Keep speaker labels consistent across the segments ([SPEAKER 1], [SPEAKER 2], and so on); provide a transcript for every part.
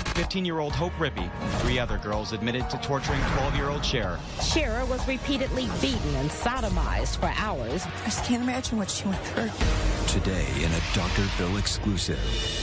[SPEAKER 1] Shera.
[SPEAKER 2] 15-year-old Hope Rippey, and 3 other girls admitted to torturing 12-year-old Shera.
[SPEAKER 1] Shera was repeatedly beaten and sodomized for hours.
[SPEAKER 3] I just can't imagine what she went through.
[SPEAKER 4] Today in a Dr. Phil exclusive.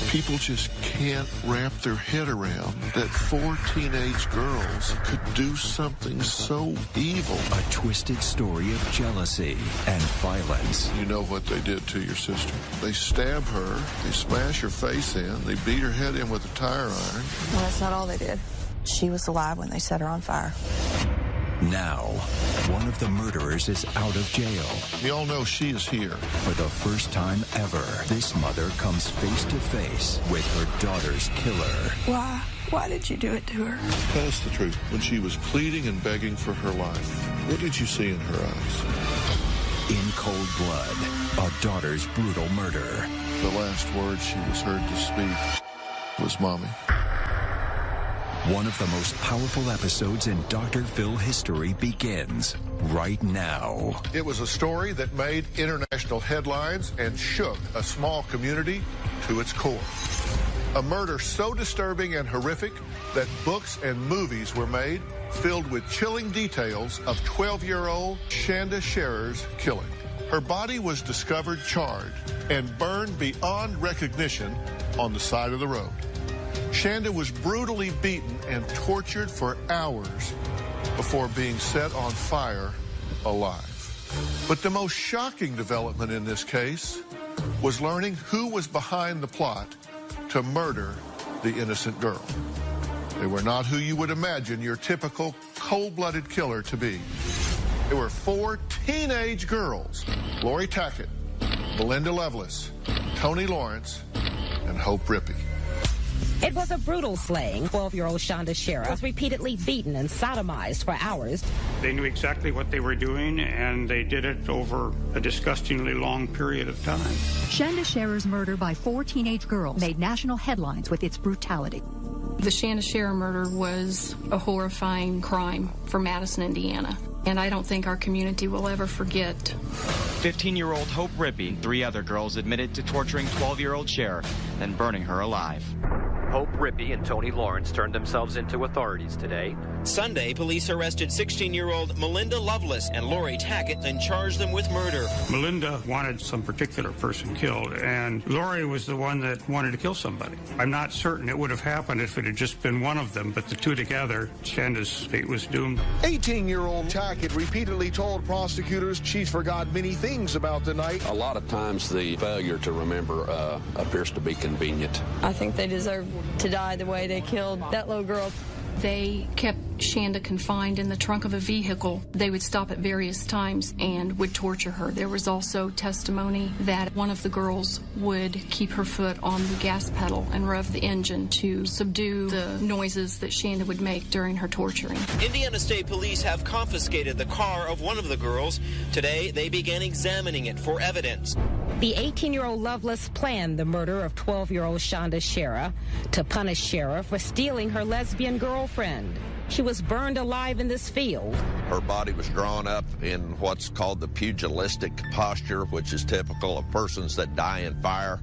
[SPEAKER 5] People just can't wrap their head around that 4 teenage girls could do something so evil.
[SPEAKER 4] A twisted story of jealousy and violence.
[SPEAKER 5] You know what they did to your sister. They stab her, they smash her face in, they beat her head in with a tire iron.
[SPEAKER 3] Well, that's not all they did. She was alive when they set her on fire.
[SPEAKER 4] Now, one of the murderers is out of jail.
[SPEAKER 5] You all know she is here.
[SPEAKER 4] For the first time ever, this mother comes face to face with her daughter's killer.
[SPEAKER 3] Why? Why did you do it to her?
[SPEAKER 5] Tell us the truth. When she was pleading and begging for her life, what did you see in her eyes?
[SPEAKER 4] In cold blood, a daughter's brutal murder.
[SPEAKER 5] The last words she was heard to speak was Mommy.
[SPEAKER 4] One of the most powerful episodes in Dr. Phil history begins right now.
[SPEAKER 5] It was a story that made international headlines and shook a small community to its core. A murder so disturbing and horrific that books and movies were made filled with chilling details of 12-year-old Shanda Sherer's killing. Her body was discovered charred and burned beyond recognition on the side of the road. Shanda was brutally beaten and tortured for hours before being set on fire alive. But the most shocking development in this case was learning who was behind the plot to murder the innocent girl. They were not who you would imagine your typical cold-blooded killer to be. They were 4 teenage girls: Lori Tackett, Melinda Loveless, Tony Lawrence, and Hope Rippey.
[SPEAKER 1] It was a brutal slaying. 12-year-old Shanda Shera was repeatedly beaten and sodomized for hours.
[SPEAKER 6] They knew exactly what they were doing, and they did it over a disgustingly long period of time.
[SPEAKER 7] Shanda Sherer's murder by 4 teenage girls made national headlines with its brutality.
[SPEAKER 8] The Shanda Sherer murder was a horrifying crime for Madison, Indiana, and I don't think our community will ever forget.
[SPEAKER 2] 15-year-old Hope Rippey, 3 other girls admitted to torturing 12-year-old Shera, then burning her alive.
[SPEAKER 9] Hope Rippey and Tony Lawrence turned themselves into authorities today.
[SPEAKER 10] Sunday, police arrested 16-year-old Melinda Loveless and Lori Tackett and charged them with murder.
[SPEAKER 6] Melinda wanted some particular person killed, and Lori was the one that wanted to kill somebody. I'm not certain it would have happened if it had just been one of them, but the two together, Shanda's fate was doomed.
[SPEAKER 11] 18-year-old Tackett repeatedly told prosecutors she's forgot many things about the night.
[SPEAKER 12] A lot of times the failure to remember appears to be convenient.
[SPEAKER 13] I think they deserve to die the way they killed that little girl.
[SPEAKER 8] They kept Shanda confined in the trunk of a vehicle. They would stop at various times and would torture her. There was also testimony that one of the girls would keep her foot on the gas pedal and rev the engine to subdue the noises that Shanda would make during her torturing.
[SPEAKER 10] Indiana State Police have confiscated the car of one of the girls. Today, they began examining it for evidence.
[SPEAKER 1] The 18-year-old Loveless planned the murder of 12-year-old Shanda Shera to punish Shera for stealing her lesbian girlfriend. She was burned alive in this field.
[SPEAKER 12] Her body was drawn up in what's called the pugilistic posture, which is typical of persons that die in fire.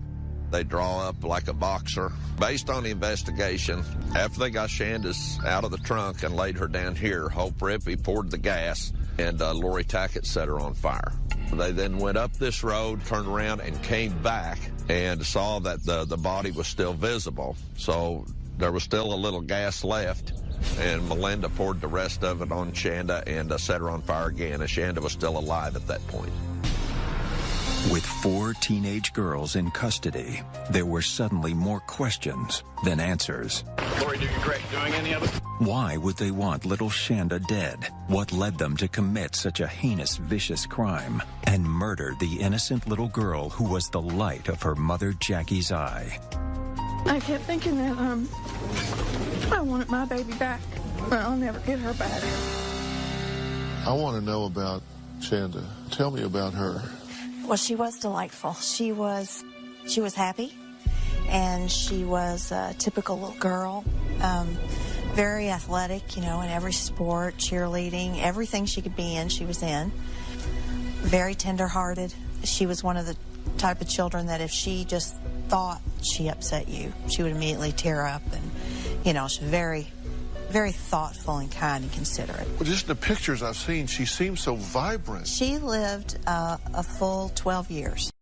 [SPEAKER 12] They draw up like a boxer. Based on the investigation, after they got Shanda's out of the trunk and laid her down here, Hope Rippey poured the gas, and Lori Tackett set her on fire. They then went up this road, turned around, and came back and saw that the body was still visible. So there was still a little gas left, and Melinda poured the rest of it on Shanda and set her on fire again, and Shanda was still alive at that point.
[SPEAKER 4] With 4 teenage girls in custody, there were suddenly more questions than answers.
[SPEAKER 14] Lori, do you regret doing any of it?
[SPEAKER 4] Why would they want little Shanda dead? What led them to commit such a heinous, vicious crime and murder the innocent little girl who was the light of her mother Jackie's eye?
[SPEAKER 3] I kept thinking that I wanted my baby back, but I'll never get her back.
[SPEAKER 5] I want to know about Shanda. Tell me about her.
[SPEAKER 3] Well, she was delightful. She was happy, and she was a typical little girl. Very athletic, in every sport, cheerleading, everything she could be in, she was in. Very tender-hearted. She was one of the type of children that if she just thought she upset you, she would immediately tear up and You know, she's very, very thoughtful and kind and considerate.
[SPEAKER 5] Well, just the pictures I've seen, she seems so vibrant.
[SPEAKER 3] She lived a full 12 years.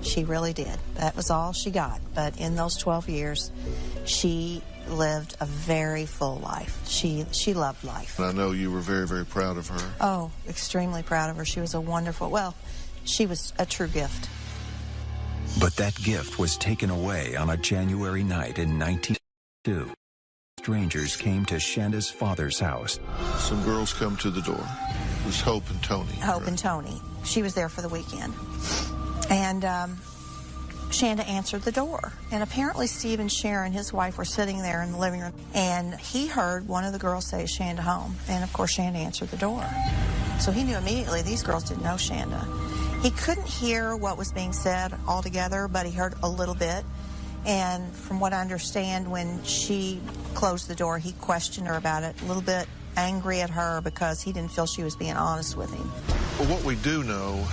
[SPEAKER 3] She really did. That was all she got. But in those 12 years, she lived a very full life. She loved life.
[SPEAKER 5] And I know you were very, very proud of her.
[SPEAKER 3] Oh, extremely proud of her. She was a wonderful, well, she was a true gift.
[SPEAKER 4] But that gift was taken away on a January night in 1992. Strangers came to Shanda's father's house.
[SPEAKER 5] Some girls come to the door. It was Hope and Tony.
[SPEAKER 3] Hope and Tony. She was there for the weekend. And Shanda answered the door. And apparently Steve and Sharon, his wife, were sitting there in the living room. And he heard one of the girls say, "Shanda home?" And, of course, Shanda answered the door. So he knew immediately these girls didn't know Shanda. He couldn't hear what was being said altogether, but he heard a little bit. And from what I understand, when she closed the door, he questioned her about it, a little bit angry at her because he didn't feel she was being honest with him.
[SPEAKER 5] Well, what we do know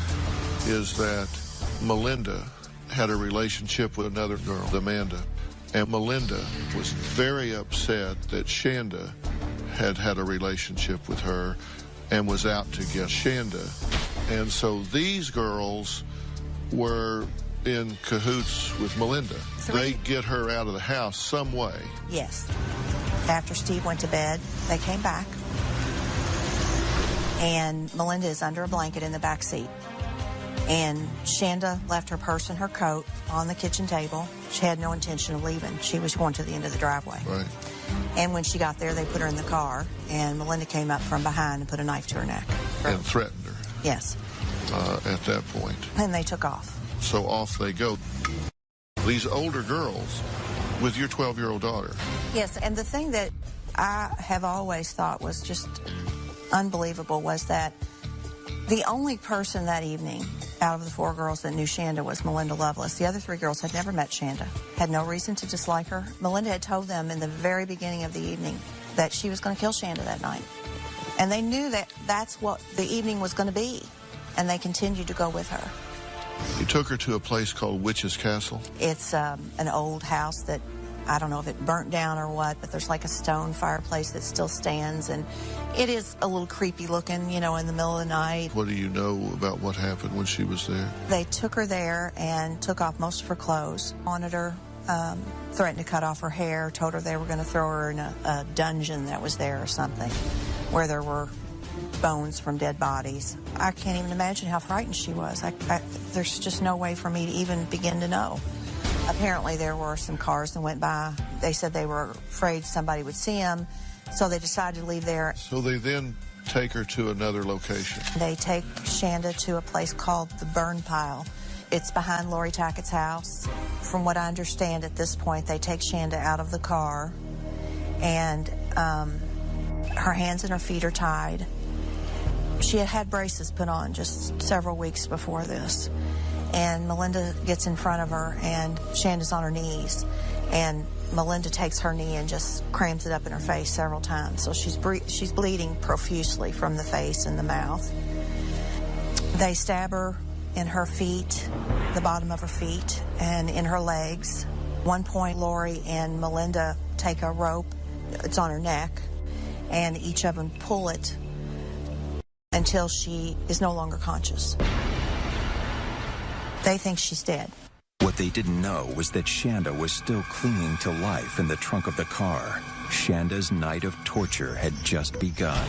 [SPEAKER 5] is that Melinda had a relationship with another girl, Amanda. And Melinda was very upset that Shanda had had a relationship with her and was out to get Shanda. And so these girls were in cahoots with Melinda. They get her out of the house some way.
[SPEAKER 3] Yes. After Steve went to bed, they came back. And Melinda is under a blanket in the back seat. And Shanda left her purse and her coat on the kitchen table. She had no intention of leaving. She was going to the end of the driveway.
[SPEAKER 5] Right.
[SPEAKER 3] And when she got there, they put her in the car, and Melinda came up from behind and put a knife to her neck.
[SPEAKER 5] And threatened her.
[SPEAKER 3] Yes.
[SPEAKER 5] At that point.
[SPEAKER 3] And they took off.
[SPEAKER 5] So off they go. These older girls with your 12-year-old daughter.
[SPEAKER 3] Yes, and the thing that I have always thought was just unbelievable was that the only person that evening out of the 4 girls that knew Shanda was Melinda Lovelace. The other 3 girls had never met Shanda, had no reason to dislike her. Melinda had told them in the very beginning of the evening that she was going to kill Shanda that night. And they knew that that's what the evening was going to be, and they continued to go with her.
[SPEAKER 5] You took her to a place called Witch's Castle.
[SPEAKER 3] It's an old house that, I don't know if it burnt down or what, but there's like a stone fireplace that still stands, and it is a little creepy looking, you know, in the middle of the night.
[SPEAKER 5] What do you know about what happened when she was there?
[SPEAKER 3] They took her there and took off most of her clothes, wanted her, threatened to cut off her hair, told her they were going to throw her in a dungeon that was there or something, where there were bones from dead bodies. I can't even imagine how frightened she was. There's just no way for me to even begin to know. Apparently there were some cars that went by. They said they were afraid somebody would see them, so they decided to leave there.
[SPEAKER 5] So they then take her to another location.
[SPEAKER 3] They take Shanda to a place called the Burn Pile. It's behind Lori Tackett's house. From what I understand at this point, they take Shanda out of the car, and her hands and her feet are tied. She had had braces put on just several weeks before this. And Melinda gets in front of her, and Shanda's on her knees. And Melinda takes her knee and just crams it up in her face several times. So she's bleeding profusely from the face and the mouth. They stab her in her feet, the bottom of her feet, and in her legs. At one point, Lori and Melinda take a rope, it's on her neck, and each of them pull it until she is no longer conscious. They think she's dead.
[SPEAKER 4] What they didn't know was that Shanda was still clinging to life in the trunk of the car. Shanda's night of torture had just begun.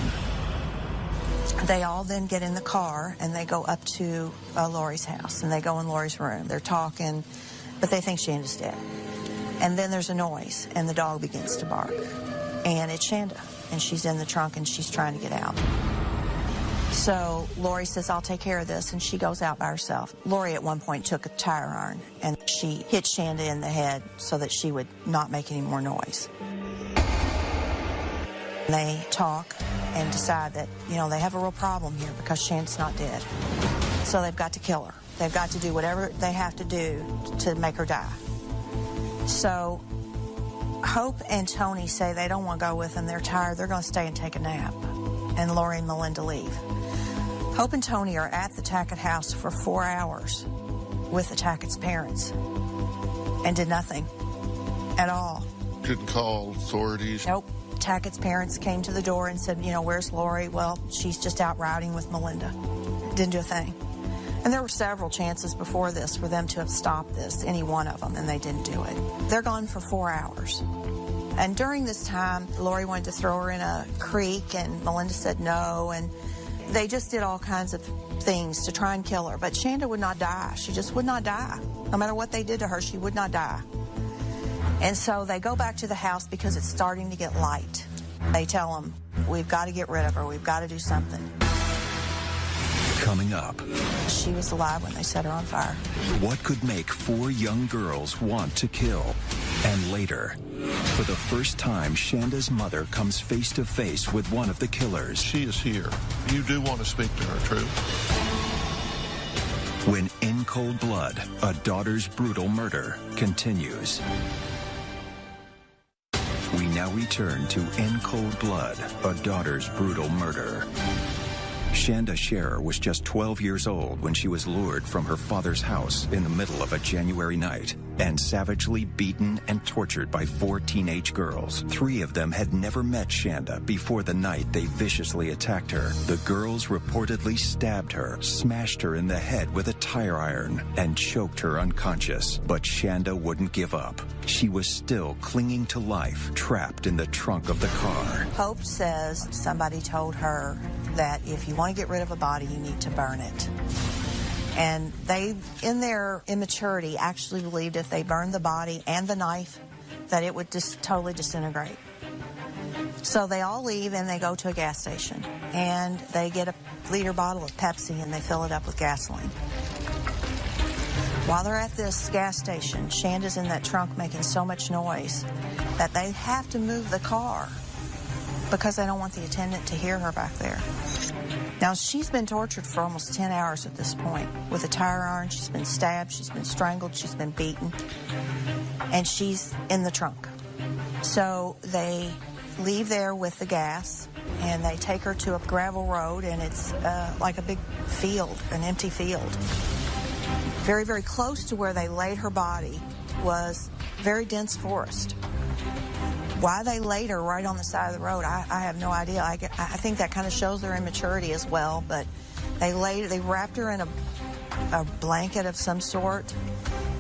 [SPEAKER 3] They all then get in the car and they go up to Lori's house, and they go in Lori's room. They're talking, but they think Shanda's dead. And then there's a noise, and the dog begins to bark. And it's Shanda, and she's in the trunk, and she's trying to get out. So Lori says, I'll take care of this, and she goes out by herself. Lori at one point took a tire iron, and she hit Shanda in the head so that she would not make any more noise. They talk and decide that, you know, they have a real problem here because Shanda's not dead. So they've got to kill her. They've got to do whatever they have to do to make her die. So Hope and Tony say they don't want to go with them. They're tired. They're going to stay and take a nap. And Lori and Melinda leave. Hope and Tony are at the Tackett house for 4 hours with the Tackett's parents and did nothing at all.
[SPEAKER 5] Didn't call authorities?
[SPEAKER 3] Nope. Tackett's parents came to the door and said, you know, where's Lori? Well, she's just out riding with Melinda. Didn't do a thing. And there were several chances before this for them to have stopped this, any one of them, and they didn't do it. They're gone for 4 hours. And during this time, Lori wanted to throw her in a creek, and Melinda said no, and they just did all kinds of things to try and kill her. But Shanda would not die. She just would not die. No matter what they did to her, she would not die. And so they go back to the house because it's starting to get light. They tell them, we've got to get rid of her. We've got to do something.
[SPEAKER 4] Coming up.
[SPEAKER 3] She was alive when they set her on fire.
[SPEAKER 4] What could make 4 young girls want to kill? And later, for the first time, Shanda's mother comes face to face with one of the killers.
[SPEAKER 5] She is here. You do want to speak to her, true?
[SPEAKER 4] when In Cold Blood, a daughter's brutal murder continues. We now return to In Cold Blood, a daughter's brutal murder. Shanda Scherer was just 12 years old when she was lured from her father's house in the middle of a January night and savagely beaten and tortured by 4 teenage girls. 3 of them had never met Shanda before the night they viciously attacked her. The girls reportedly stabbed her, smashed her in the head with a tire iron, and choked her unconscious. But Shanda wouldn't give up. She was still clinging to life, trapped in the trunk of the car.
[SPEAKER 3] Hope says somebody told her that if you want to get rid of a body, you need to burn it. And they, in their immaturity, actually believed if they burned the body and the knife, that it would just totally disintegrate. So they all leave and they go to a gas station. And they get a liter bottle of Pepsi and they fill it up with gasoline. While they're at this gas station, Shanda's in that trunk making so much noise that they have to move the car because they don't want the attendant to hear her back there. Now, she's been tortured for almost 10 hours at this point with a tire iron. She's been stabbed, she's been strangled, she's been beaten, and she's in the trunk. So they leave there with the gas, and they take her to a gravel road, and it's like a big field, an empty field. Very, very close to where they laid her body was very dense forest. Why they laid her right on the side of the road, I have no idea. I think that kind of shows their immaturity as well, but they wrapped her in a blanket of some sort,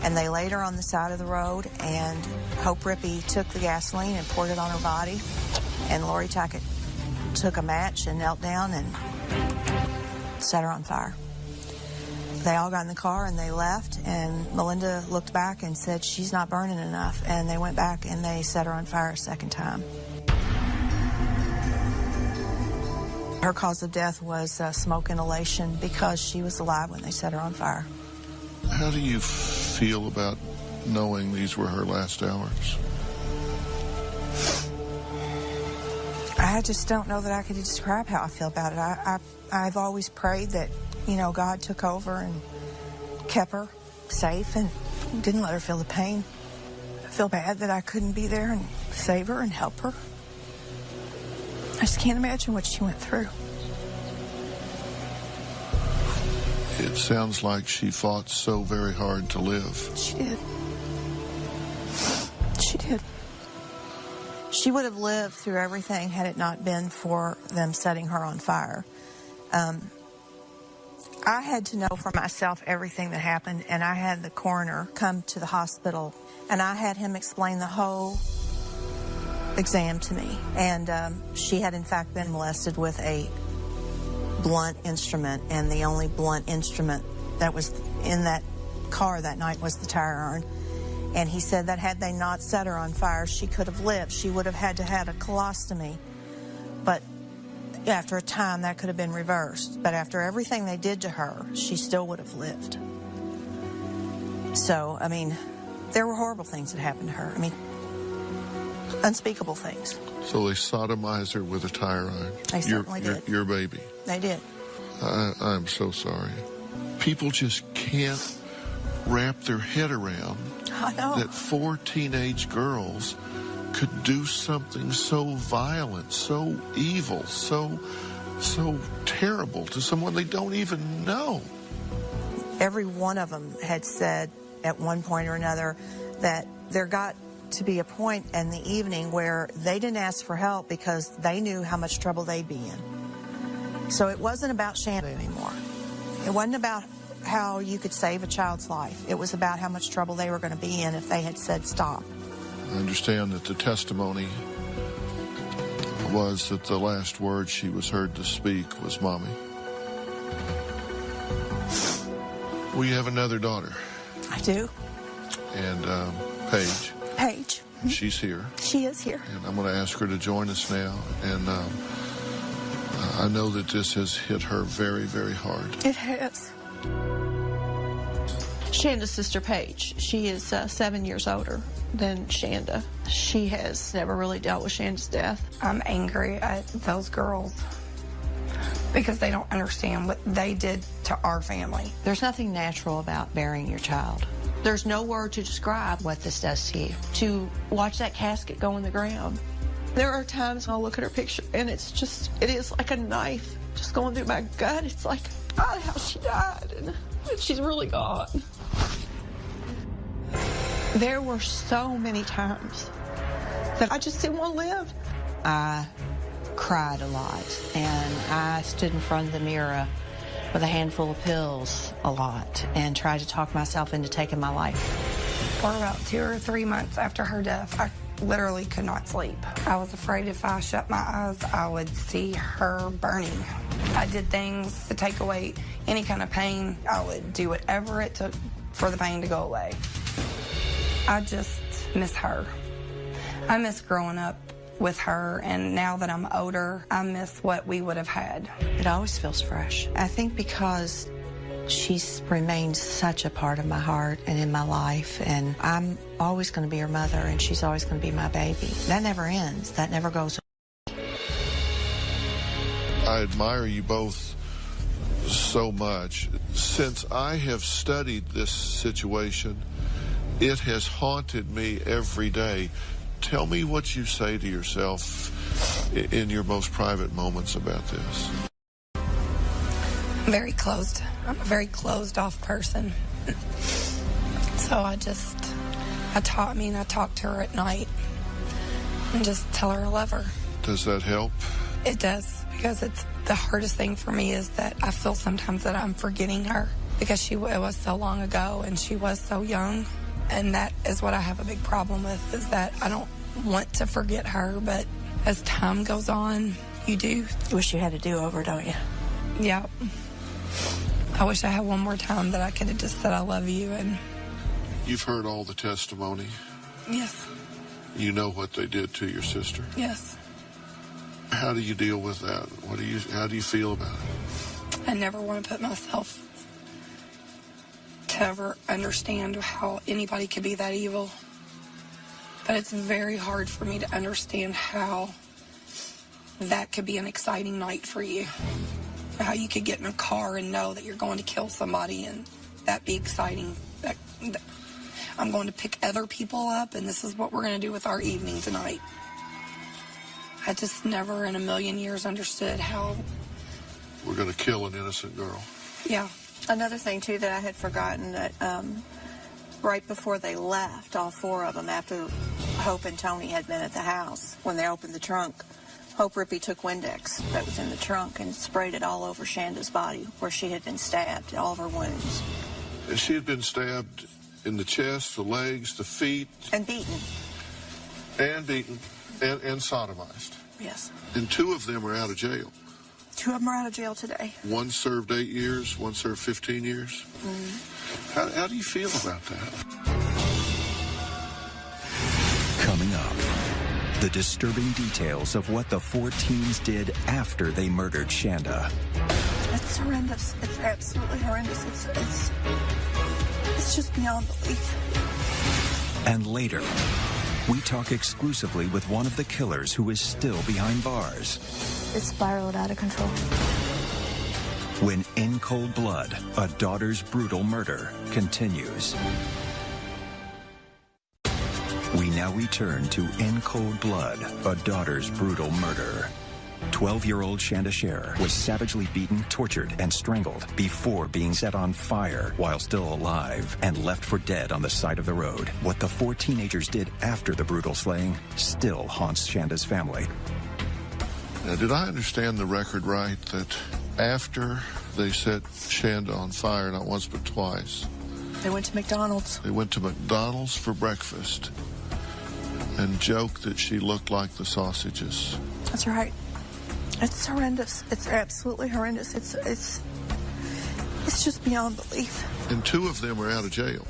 [SPEAKER 3] and they laid her on the side of the road, and Hope Rippey took the gasoline and poured it on her body, and Lori Tackett took a match and knelt down and set her on fire. They all got in the car and they left, and Melinda looked back and said, she's not burning enough, and they went back and they set her on fire a second time. Her cause of death was smoke inhalation because she was alive when they set her on fire.
[SPEAKER 5] How do you feel about knowing these were her last hours?
[SPEAKER 3] I just don't know that I could describe how I feel about it. I've always prayed that, you know, God took over and kept her safe and didn't let her feel the pain. I feel bad that I couldn't be there and save her and help her. I just can't imagine what she went through.
[SPEAKER 5] It sounds like she fought so very hard to live.
[SPEAKER 3] She did. She did. She would have lived through everything had it not been for them setting her on fire. I had to know for myself everything that happened, and I had the coroner come to the hospital, and I had him explain the whole exam to me. And she had, in fact, been molested with a blunt instrument, and the only blunt instrument that was in that car that night was the tire iron. And he said that had they not set her on fire, she could have lived. She would have had to have a colostomy, but after a time, that could have been reversed. But after everything they did to her, she still would have lived. So, I mean, there were horrible things that happened to her. I mean, unspeakable things.
[SPEAKER 5] So they sodomized her with a tire iron.
[SPEAKER 3] They certainly did.
[SPEAKER 5] Your baby.
[SPEAKER 3] They did.
[SPEAKER 5] I'm so sorry. People just can't wrap their head around that 4 teenage girls could do something so violent, so evil, so terrible to someone they don't even know.
[SPEAKER 3] Every one of them had said at one point or another that there got to be a point in the evening where they didn't ask for help because they knew how much trouble they'd be in. So it wasn't about Shanda anymore. It wasn't about how you could save a child's life. It was about how much trouble they were going to be in if they had said stop.
[SPEAKER 5] I understand that the testimony was that the last word she was heard to speak was Mommy. We have another daughter.
[SPEAKER 3] I do.
[SPEAKER 5] And Paige.
[SPEAKER 3] Paige.
[SPEAKER 5] She's here.
[SPEAKER 3] She is here.
[SPEAKER 5] And I'm going to ask her to join us now. And I know that this has hit her very, very hard.
[SPEAKER 3] It has. Shanda's sister, Paige, she is 7 years older than Shanda. She has never really dealt with Shanda's death.
[SPEAKER 15] I'm angry at those girls. because they don't understand what they did to our family.
[SPEAKER 16] There's nothing natural about burying your child. There's no word to describe what this does to you. To watch that casket go in the ground.
[SPEAKER 17] There are times I'll look at her picture and it is like a knife just going through my gut. It's like, God, how she died, and she's really gone. There were so many times that I just didn't want to live.
[SPEAKER 16] I cried a lot, and I stood in front of the mirror with a handful of pills a lot and tried to talk myself into taking my life.
[SPEAKER 15] For about 2 or 3 months after her death, I literally could not sleep. I was afraid if I shut my eyes, I would see her burning. I did things to take away any kind of pain. I would do whatever it took for the pain to go away. I just miss her. I miss growing up with her, and now that I'm older, I miss what we would have had.
[SPEAKER 16] It always feels fresh. I think because she's remained such a part of my heart and in my life, and I'm always going to be her mother, and she's always going to be my baby. That never ends. That never goes away.
[SPEAKER 5] I admire you both so much. Since I have studied this situation, it has haunted me every day. Tell me what you say to yourself in your most private moments about this.
[SPEAKER 15] I'm very closed. I'm a very closed-off person. So I talk to her at night and just tell her I love her.
[SPEAKER 5] Does that help?
[SPEAKER 15] It does, because it's the hardest thing for me is that I feel sometimes that I'm forgetting her because it was so long ago and she was so young. And that is what I have a big problem with, is that I don't want to forget her, but as time goes on, you do.
[SPEAKER 3] You wish you had a do-over, don't you?
[SPEAKER 15] Yeah. I wish I had one more time that I could have just said I love you. And
[SPEAKER 5] you've heard all the testimony.
[SPEAKER 15] Yes.
[SPEAKER 5] You know what they did to your sister.
[SPEAKER 15] Yes.
[SPEAKER 5] How do you deal with that? How do you feel about it?
[SPEAKER 15] I never want to put myself to ever understand how anybody could be that evil. But it's very hard for me to understand how that could be an exciting night for you. How you could get in a car and know that you're going to kill somebody and that be exciting. That I'm going to pick other people up and this is what we're going to do with our evening tonight. I just never in a million years understood how
[SPEAKER 5] we're going to kill an innocent girl.
[SPEAKER 15] Yeah.
[SPEAKER 3] Another thing, too, that I had forgotten, that right before they left, all four of them, after Hope and Tony had been at the house, when they opened the trunk, Hope Rippey took Windex that was in the trunk and sprayed it all over Shanda's body where she had been stabbed, all of her wounds.
[SPEAKER 5] And she had been stabbed in the chest, the legs, the feet.
[SPEAKER 3] And beaten.
[SPEAKER 5] And beaten. And sodomized.
[SPEAKER 3] Yes.
[SPEAKER 5] And 2 of them are out of jail.
[SPEAKER 3] 2 of them are out of jail today.
[SPEAKER 5] One served 8 years, one served 15 years.
[SPEAKER 3] Mm-hmm.
[SPEAKER 5] How do you feel about that?
[SPEAKER 4] Coming up, the disturbing details of what the 4 teens did after they murdered Shanda.
[SPEAKER 3] It's horrendous. It's absolutely horrendous. It's just beyond belief.
[SPEAKER 4] And later, we talk exclusively with one of the killers who is still behind bars.
[SPEAKER 18] It spiraled out of control.
[SPEAKER 4] When In Cold Blood, a daughter's brutal murder continues. We now return to In Cold Blood, a daughter's brutal murder. 12-year-old Shanda Scherer was savagely beaten, tortured, and strangled before being set on fire while still alive and left for dead on the side of the road. What the 4 teenagers did after the brutal slaying still haunts Shanda's family.
[SPEAKER 5] Now, did I understand the record right that after they set Shanda on fire, not once but twice,
[SPEAKER 3] they went to McDonald's?
[SPEAKER 5] They went to McDonald's for breakfast and joked that she looked like the sausages.
[SPEAKER 3] That's right. It's horrendous. It's absolutely horrendous. It's just beyond belief.
[SPEAKER 5] And 2 of them are out of jail.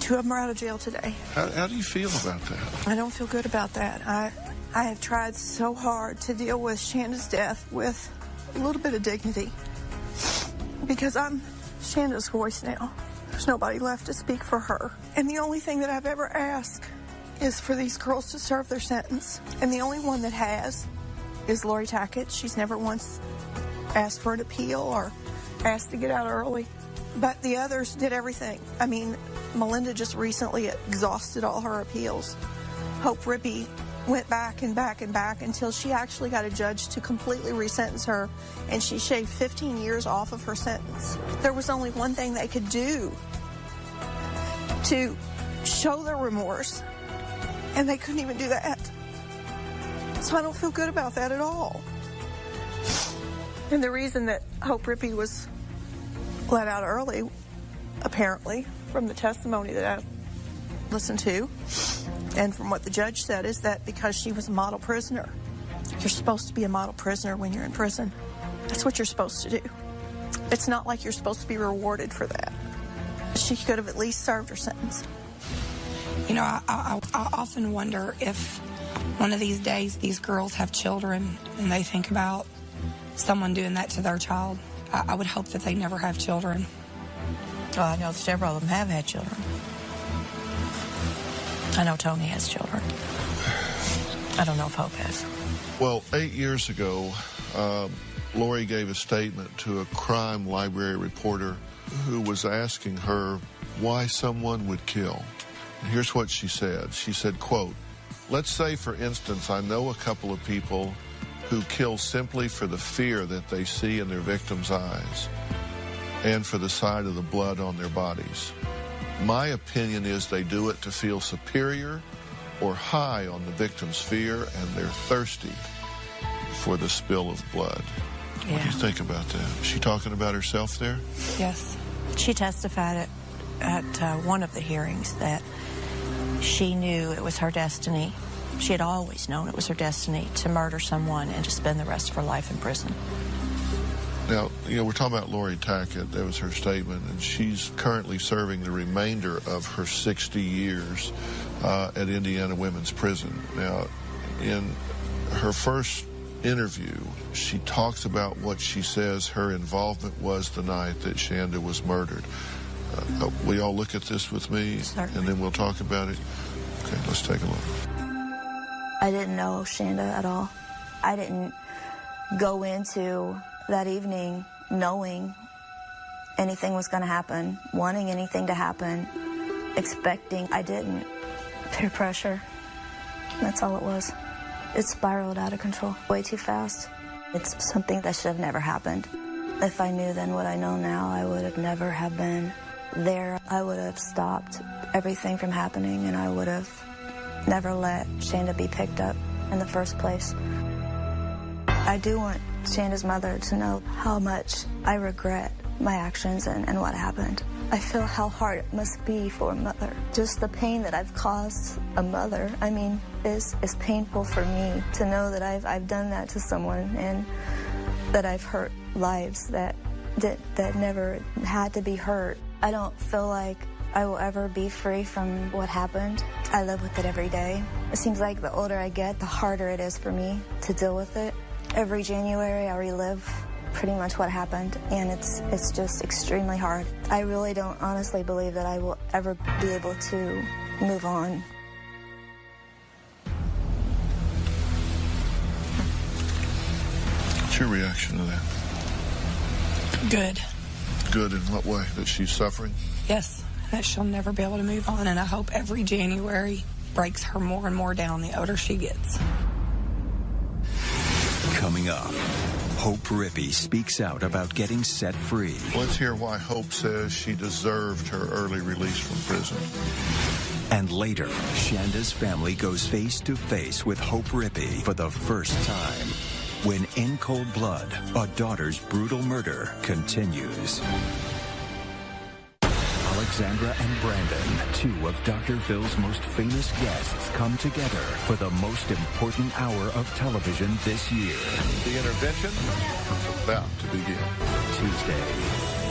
[SPEAKER 3] 2 of them are out of jail today.
[SPEAKER 5] How do you feel about that?
[SPEAKER 3] I don't feel good about that. I have tried so hard to deal with Shanda's death with a little bit of dignity, because I'm Shanda's voice now. There's nobody left to speak for her. And the only thing that I've ever asked is for these girls to serve their sentence. And the only one that has is Lori Tackett. She's never once
[SPEAKER 17] asked for an appeal or asked to get out early. But the others did everything. I mean, Melinda just recently exhausted all her appeals. Hope Rippey went back and back and back until she actually got a judge to completely resentence her, and she shaved 15 years off of her sentence. There was only one thing they could do to show their remorse, and they couldn't even do that. So I don't feel good about that at all. And the reason that Hope Rippey was let out early, apparently, from the testimony that I listened to, and from what the judge said, is that because she was a model prisoner. You're supposed to be a model prisoner when you're in prison. That's what you're supposed to do. It's not like you're supposed to be rewarded for that. She could have at least served her sentence.
[SPEAKER 15] You know, I often wonder if one of these days these girls have children and they think about someone doing that to their child. I would hope that they never have children.
[SPEAKER 16] Oh, I know several of them have had children. I know Tony has children. I don't know if Hope has.
[SPEAKER 5] Well, 8 years ago, Lori gave a statement to a crime library reporter who was asking her why someone would kill. And here's what she said. She said, quote, "Let's say, for instance, I know a couple of people who kill simply for the fear that they see in their victims' eyes and for the sight of the blood on their bodies. My opinion is they do it to feel superior or high on the victim's fear, and they're thirsty for the spill of blood." Yeah. What do you think about that? Is she talking about herself there?
[SPEAKER 15] Yes.
[SPEAKER 16] She testified at one of the hearings that she knew it was her destiny. She had always known it was her destiny to murder someone and to spend the rest of her life in prison.
[SPEAKER 5] Now, you know, we're talking about Lori Tackett. That was her statement, and she's currently serving the remainder of her 60 years at Indiana Women's Prison. Now, in her first interview, she talks about what she says her involvement was the night that Shanda was murdered. Will y'all look at this with me? Certainly. And then we'll talk about it? Okay, let's take a look.
[SPEAKER 18] I didn't know Shanda at all. I didn't go into that evening knowing anything was going to happen, wanting anything to happen, expecting. I didn't. Peer pressure. That's all it was. It spiraled out of control way too fast. It's something that should have never happened. If I knew then what I know now, I would have never have been there. I would have stopped everything from happening, and I would have never let Shanda be picked up in the first place. I do want Shanda's mother to know how much I regret my actions and what happened. I feel how hard it must be for a mother. Just the pain that I've caused a mother, I mean, is painful for me to know that I've done that to someone, and that I've hurt lives that never had to be hurt. I don't feel like I will ever be free from what happened. I live with it every day. It seems like the older I get, the harder it is for me to deal with it. Every January, I relive pretty much what happened, and it's just extremely hard. I really don't honestly believe that I will ever be able to move on.
[SPEAKER 5] What's your reaction to that?
[SPEAKER 15] Good.
[SPEAKER 5] Good in what way? That she's suffering?
[SPEAKER 15] Yes, that she'll never be able to move on, and I hope every January breaks her more and more down the older she gets.
[SPEAKER 4] Coming up, Hope Rippey speaks out about getting set free.
[SPEAKER 5] Let's hear why Hope says she deserved her early release from prison.
[SPEAKER 4] And later, Shanda's family goes face to face with Hope Rippey for the first time, when in cold blood, a daughter's brutal murder continues. Alexandra and Brandon, two of Dr. Phil's most famous guests, come together for the most important hour of television this year.
[SPEAKER 5] The intervention is about to begin.
[SPEAKER 4] Tuesday.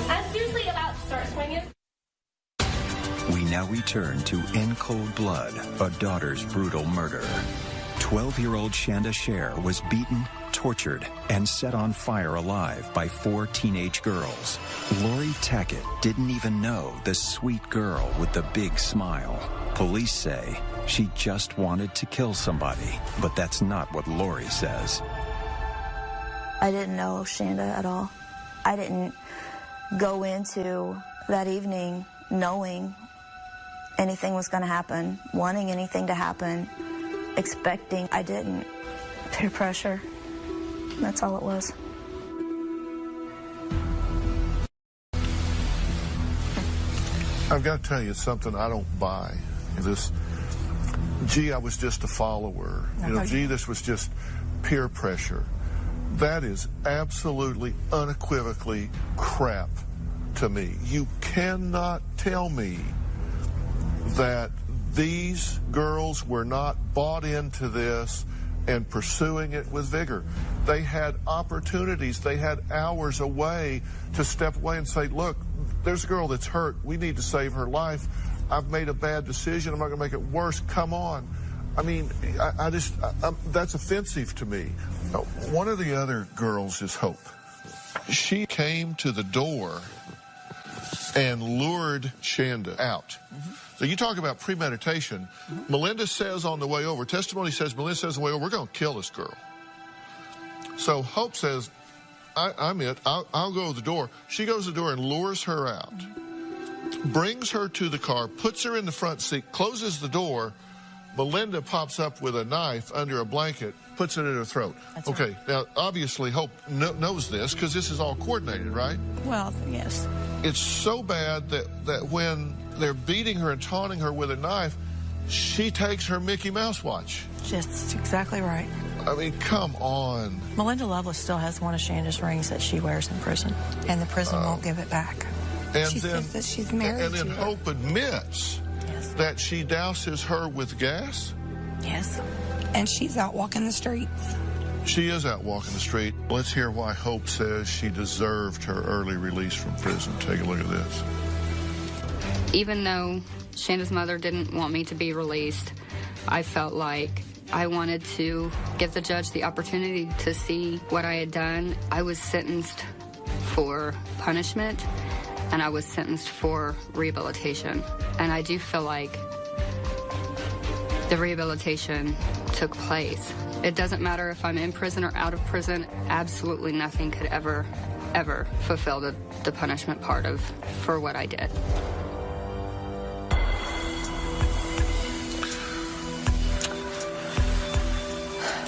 [SPEAKER 19] I'm seriously about to start swinging.
[SPEAKER 4] We now return to In Cold Blood, a daughter's brutal murder. 12-year-old Shanda Sher was beaten, tortured, and set on fire alive by 4 teenage girls. Lori Tackett didn't even know the sweet girl with the big smile. Police say she just wanted to kill somebody, but that's not what Lori says.
[SPEAKER 18] I didn't know Shanda at all. I didn't go into that evening knowing anything was going to happen, wanting anything to happen, expecting. I didn't. Peer pressure. That's all it was.
[SPEAKER 5] I've got to tell you something I don't buy. This, gee, I was just a follower. You know, gee, this was just peer pressure. That is absolutely, unequivocally crap to me. You cannot tell me that these girls were not bought into this and pursuing it with vigor. They had opportunities. They had hours away to step away and say, look, there's a girl that's hurt. We need to save her life. I've made a bad decision. I'm not going to make it worse. Come on. I mean, that's offensive to me. One of the other girls is Hope. She came to the door and lured Shanda out. So you talk about premeditation. Melinda says on the way over, testimony says, Melinda says on the way over, we're going to kill this girl. So Hope says, I'm it. I'll go to the door. She goes to the door and lures her out, brings her to the car, puts her in the front seat, closes the door. Melinda pops up with a knife under a blanket, puts it in her throat. Okay, now, obviously, Hope knows this because this is all coordinated, right?
[SPEAKER 17] Well, yes.
[SPEAKER 5] It's so bad that when they're beating her and taunting her with a knife, she takes her Mickey Mouse watch.
[SPEAKER 17] That's exactly right.
[SPEAKER 5] I mean, come on.
[SPEAKER 17] Melinda Lovelace still has one of Shanda's rings that she wears in prison, and the prison won't give it back.
[SPEAKER 5] And
[SPEAKER 17] she says that she's married
[SPEAKER 5] and then
[SPEAKER 17] to
[SPEAKER 5] Hope admits that she douses her with gas?
[SPEAKER 15] Yes. And she's out walking the streets.
[SPEAKER 5] She is out walking the street. Let's hear why Hope says she deserved her early release from prison. Take a look at this.
[SPEAKER 20] Even though Shanda's mother didn't want me to be released, I felt like I wanted to give the judge the opportunity to see what I had done. I was sentenced for punishment, and I was sentenced for rehabilitation. And I do feel like the rehabilitation took place. It doesn't matter if I'm in prison or out of prison. Absolutely nothing could ever fulfill the punishment part for what I did.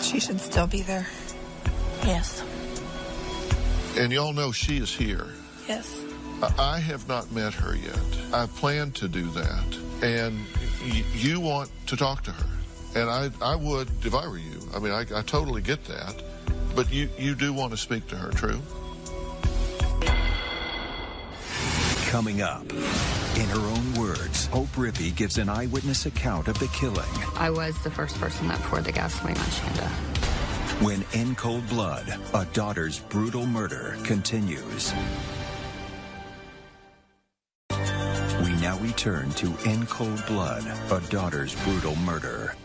[SPEAKER 15] She should still be there.
[SPEAKER 17] Yes.
[SPEAKER 5] And y'all know she is here.
[SPEAKER 15] Yes.
[SPEAKER 5] I have not met her yet. I plan to do that. And you want to talk to her. And I would if I were you. I mean, I totally get that. But you do want to speak to her, true?
[SPEAKER 4] Coming up, in her own words, Hope Rippey gives an eyewitness account of the killing.
[SPEAKER 20] I was the first person that poured the gasoline on Shanda.
[SPEAKER 4] When in cold blood, a daughter's brutal murder continues. We now return to In Cold Blood, a daughter's brutal murder.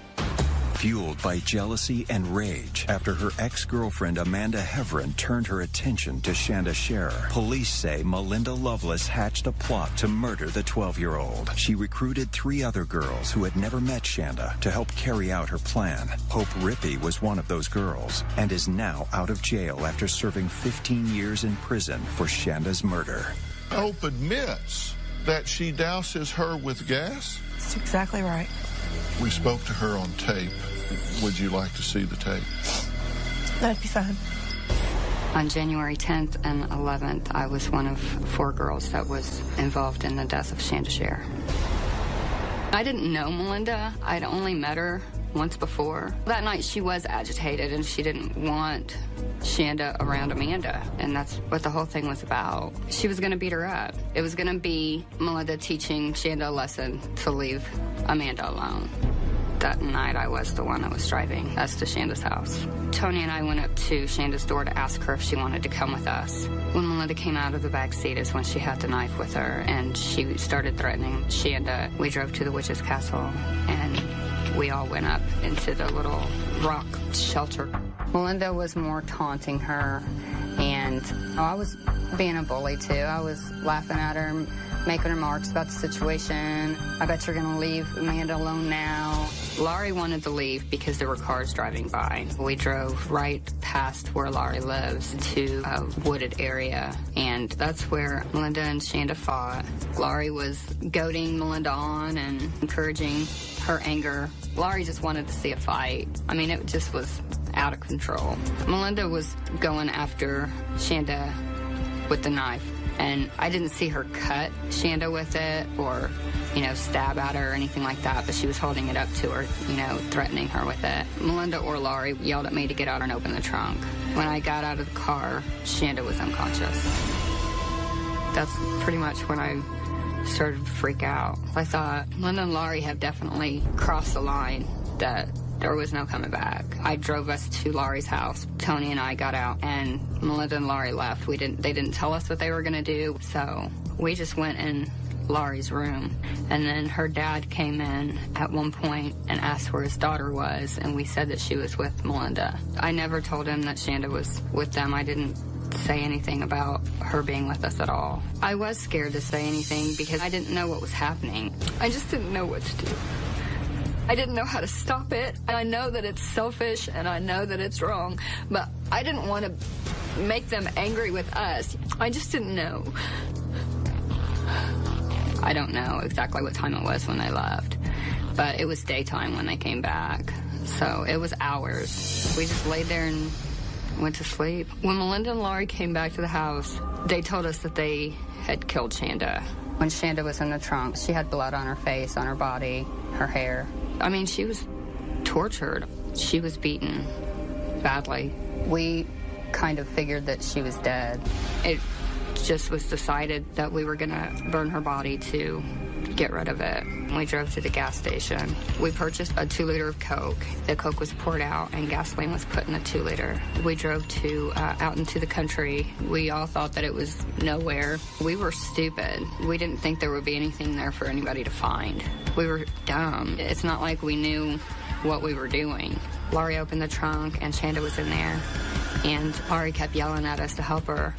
[SPEAKER 4] Fueled by jealousy and rage after her ex-girlfriend Amanda Heverin turned her attention to Shanda Scherer, police say Melinda Lovelace hatched a plot to murder the 12-year-old. She recruited 3 other girls who had never met Shanda to help carry out her plan. Hope Rippey was one of those girls and is now out of jail after serving 15 years in prison for Shanda's murder.
[SPEAKER 5] Hope admits that she douses her with gas?
[SPEAKER 17] That's exactly right.
[SPEAKER 5] We spoke to her on tape. Would you like to see the tape?
[SPEAKER 17] That'd be fine.
[SPEAKER 20] On January 10th and 11th, I was one of 4 girls that was involved in the death of Shanda Scherer. I didn't know Melinda. I'd only met her once before. That night she was agitated and she didn't want Shanda around Amanda, and that's what the whole thing was about. She was going to beat her up. It was going to be Melinda teaching Shanda a lesson to leave Amanda alone. That night I was the one that was driving us to Shanda's house. Tony and I went up to Shanda's door to ask her if she wanted to come with us. When Melinda came out of the back seat is when she had the knife with her, and she started threatening Shanda. We drove to the witch's castle, and we all went up into the little rock shelter. Melinda was more taunting her, and I was being a bully too. I was laughing at her, making remarks about the situation. I bet you're going to leave Amanda alone now. Laurie wanted to leave because there were cars driving by. We drove right past where Laurie lives to a wooded area, and that's where Melinda and Shanda fought. Laurie was goading Melinda on and encouraging her anger. Laurie just wanted to see a fight. I mean, it just was out of control. Melinda was going after Shanda with the knife, and I didn't see her cut Shanda with it or, stab at her or anything like that, but she was holding it up to her, threatening her with it. Melinda or Laurie yelled at me to get out and open the trunk. When I got out of the car, Shanda was unconscious. That's pretty much when I started to freak out. I thought, Melinda and Laurie have definitely crossed the line that there was no coming back. I drove us to Laurie's house. Tony and I got out, and Melinda and Laurie left. They didn't tell us what they were going to do, so we just went in Laurie's room. And then her dad came in at one point and asked where his daughter was, and we said that she was with Melinda. I never told him that Shanda was with them. I didn't say anything about her being with us at all. I was scared to say anything because I didn't know what was happening. I just didn't know what to do. I didn't know how to stop it. I know that it's selfish and I know that it's wrong, but I didn't want to make them angry with us. I just didn't know. I don't know exactly what time it was when they left, but it was daytime when they came back, so it was hours. We just laid there and went to sleep. When Melinda and Laurie came back to the house, they told us that they had killed Shanda. When Shanda was in the trunk, she had blood on her face, on her body, her hair. I mean, she was tortured. She was beaten badly. We kind of figured that she was dead. It just was decided that we were going to burn her body to get rid of it. We drove to the gas station. We purchased a 2-liter of Coke. The Coke was poured out and gasoline was put in the 2-liter. We drove out into the country. We all thought that it was nowhere. We were stupid. We didn't think there would be anything there for anybody to find. We were dumb. It's not like we knew what we were doing. Laurie opened the trunk and Shanda was in there, and Laurie kept yelling at us to help her,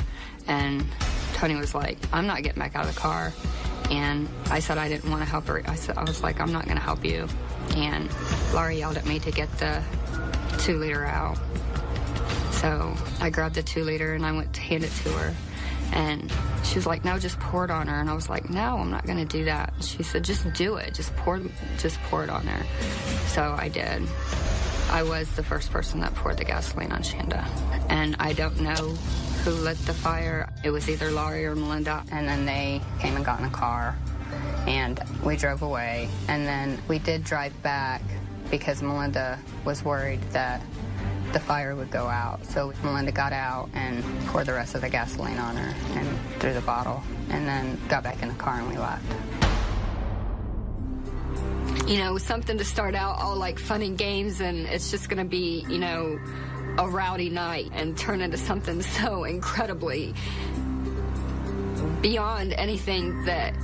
[SPEAKER 20] and Tony was like, I'm not getting back out of the car. And I said I didn't want to help her. I was like, I'm not going to help you. And Laurie yelled at me to get the 2-liter out. So I grabbed the 2-liter and I went to hand it to her. And she was like, no, just pour it on her. And I was like, no, I'm not going to do that. She said, just do it. Just pour it on her. So I did. I was the first person that poured the gasoline on Shanda. And I don't know who lit the fire. It was either Laurie or Melinda. And then they came and got in a car, and we drove away. And then we did drive back because Melinda was worried that the fire would go out. So Melinda got out and poured the rest of the gasoline on her and threw the bottle, and then got back in the car and we left. You know, something to start out all like fun and games, and it's just going to be, you know, a rowdy night and turn into something so incredibly beyond anything that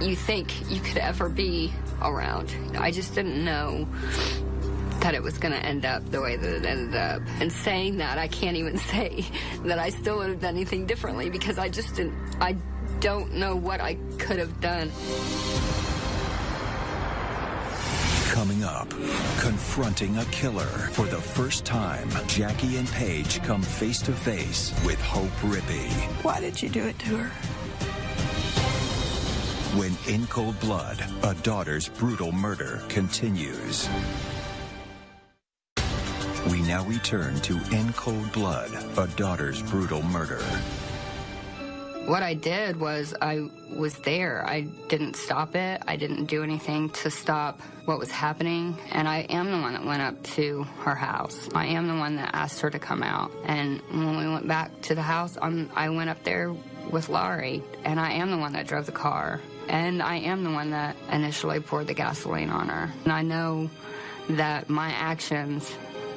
[SPEAKER 20] you think you could ever be around. I just didn't know that it was going to end up the way that it ended up. And saying that, I can't even say that I still would have done anything differently, because I don't know what I could have done.
[SPEAKER 4] Coming up, confronting a killer. For the first time, Jackie and Paige come face to face with Hope Rippey.
[SPEAKER 17] Why did you do it to her?
[SPEAKER 4] When in cold blood, a daughter's brutal murder continues. We now return to In Cold Blood, a daughter's brutal murder.
[SPEAKER 20] What I did was I was there. I didn't stop it. I didn't do anything to stop what was happening. And I am the one that went up to her house. I am the one that asked her to come out. And when we went back to the house, I went up there with Laurie. And I am the one that drove the car. And I am the one that initially poured the gasoline on her. And I know that my actions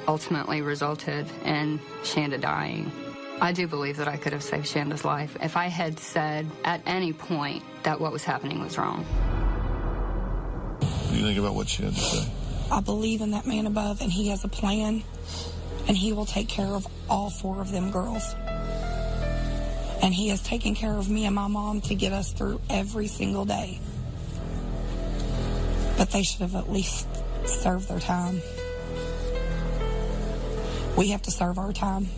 [SPEAKER 20] ultimately resulted in Shanda dying. I do believe that I could have saved Shanda's life if I had said at any point that what was happening was wrong.
[SPEAKER 11] What do you think about what she had to say?
[SPEAKER 15] I believe in that man above, and he has a plan, and he will take care of all 4 of them girls. And he has taken care of me and my mom to get us through every single day. But they should have at least serve their time. We have to serve our time.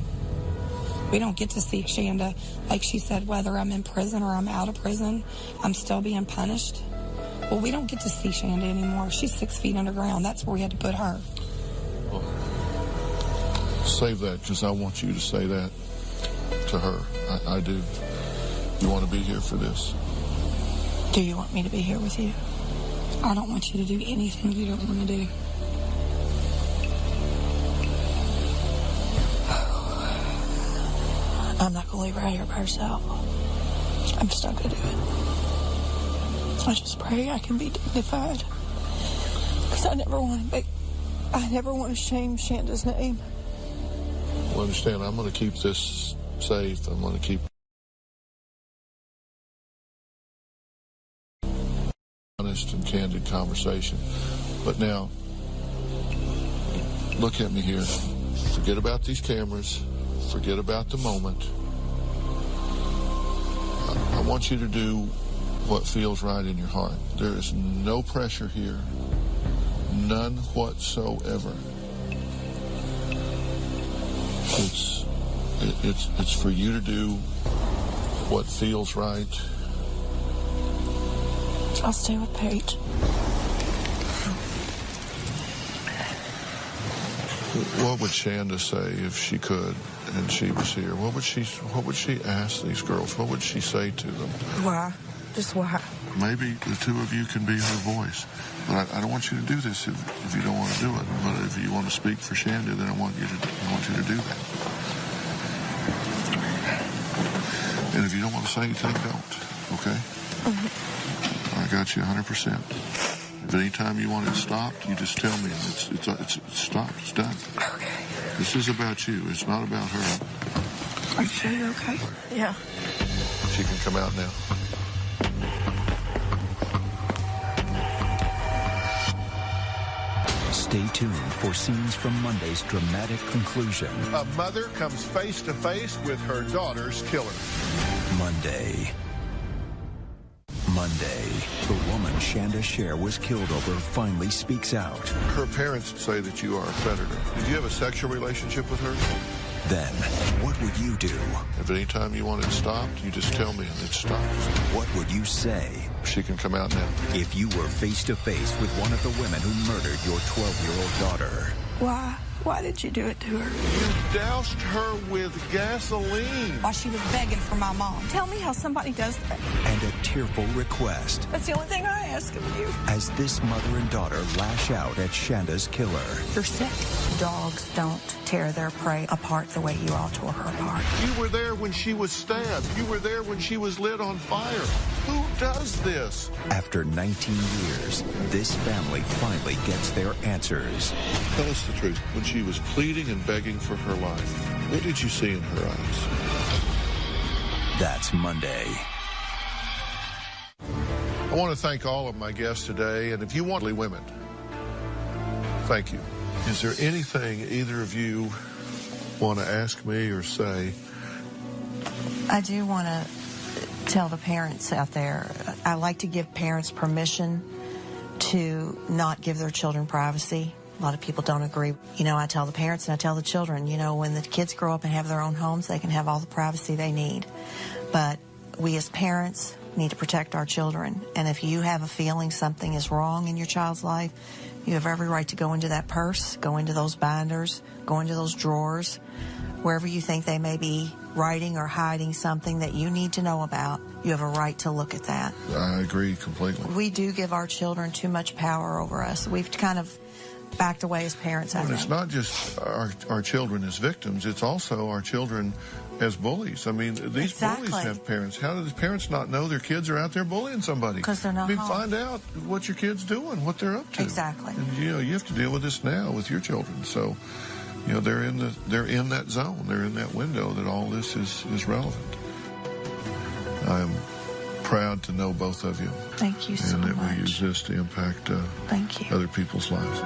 [SPEAKER 15] We don't get to see Shanda. Like she said, whether I'm in prison or I'm out of prison, I'm still being punished. Well, we don't get to see Shanda anymore. She's 6 feet underground. That's where we had to put her.
[SPEAKER 5] Well, save that, because I want you to say that to her. I do. You want to be here for this?
[SPEAKER 15] Do you want me to be here with you? I don't want you to do anything you don't want to do. I'm not going to leave her out here by herself. I'm just not going to do it. I just pray I can be dignified. Because I never want to shame Shanda's name.
[SPEAKER 5] Well, understand, I'm going to keep this safe. I'm going to keep honest and candid conversation. But now, look at me here. Forget about these cameras. Forget about the moment. I want you to do what feels right in your heart. There is no pressure here. None whatsoever. It's for you to do what feels right.
[SPEAKER 15] I'll stay with Paige.
[SPEAKER 5] What would Shanda say if she could and she was here? What would she ask these girls? What would she say to them?
[SPEAKER 15] Why? Just why?
[SPEAKER 5] Maybe the two of you can be her voice. But I don't want you to do this if you don't want to do it. But if you want to speak for Shanda, then I want you to do that. And if you don't want to say anything, don't. Okay? Mm-hmm. I got you 100%. If any time you want it stopped, you just tell me. It's stopped. It's done.
[SPEAKER 15] Okay.
[SPEAKER 5] This is about you. It's not about her.
[SPEAKER 15] Are you sure you're okay? Yeah.
[SPEAKER 5] She can come out now.
[SPEAKER 4] Stay tuned for scenes from Monday's dramatic conclusion.
[SPEAKER 5] A mother comes face to face with her daughter's killer.
[SPEAKER 4] Monday, the woman Shanda Sher was killed over finally speaks out.
[SPEAKER 5] Her parents say that you are a predator. Did you have a sexual relationship with her?
[SPEAKER 4] Then, what would you do?
[SPEAKER 5] If any time you want it stopped, you just tell me and it stops.
[SPEAKER 4] What would you say?
[SPEAKER 5] She can come out now.
[SPEAKER 4] If you were face to face with one of the women who murdered your 12-year-old daughter.
[SPEAKER 15] Why? Why did you do it to her?
[SPEAKER 5] You doused her with gasoline.
[SPEAKER 15] While she was begging for my mom. Tell me how somebody does that.
[SPEAKER 4] And a tearful request.
[SPEAKER 15] That's the only thing I ask of you.
[SPEAKER 4] As this mother and daughter lash out at Shanda's killer.
[SPEAKER 15] You're sick.
[SPEAKER 16] Dogs don't tear their prey apart the way you all tore her apart.
[SPEAKER 5] You were there when she was stabbed. You were there when she was lit on fire. Who does this?
[SPEAKER 4] After 19 years, this family finally gets their answers.
[SPEAKER 5] Tell us the truth. When she was pleading and begging for her life, what did you see in her eyes?
[SPEAKER 4] That's Monday.
[SPEAKER 5] I want to thank all of my guests today, and if you want women, thank you. Is there anything either of you want to ask me or say?
[SPEAKER 16] I do want to tell the parents out there, I like to give parents permission to not give their children privacy. A lot of people don't agree. You know, I tell the parents and I tell the children, you know, when the kids grow up and have their own homes, they can have all the privacy they need. But we as parents need to protect our children. And if you have a feeling something is wrong in your child's life, you have every right to go into that purse, go into those binders, go into those drawers, wherever you think they may be writing or hiding something that you need to know about. You have a right to look at that.
[SPEAKER 5] I agree completely.
[SPEAKER 16] We do give our children too much power over us. We've kind of backed away as parents, I think.
[SPEAKER 5] It's not just our children as victims, it's also our children as bullies. I mean, these bullies have parents. How do the parents not know their kids are out there bullying somebody?
[SPEAKER 16] Because they're not home.
[SPEAKER 5] Find out what your kid's doing, what they're up to.
[SPEAKER 16] Exactly.
[SPEAKER 5] And, you know, you have to deal with this now with your children. So, you know, they're in that zone. They're in that window that all this is relevant. I'm proud to know both of you.
[SPEAKER 16] Thank you so much.
[SPEAKER 5] And that we use this to impact
[SPEAKER 16] Thank you.
[SPEAKER 5] other people's lives.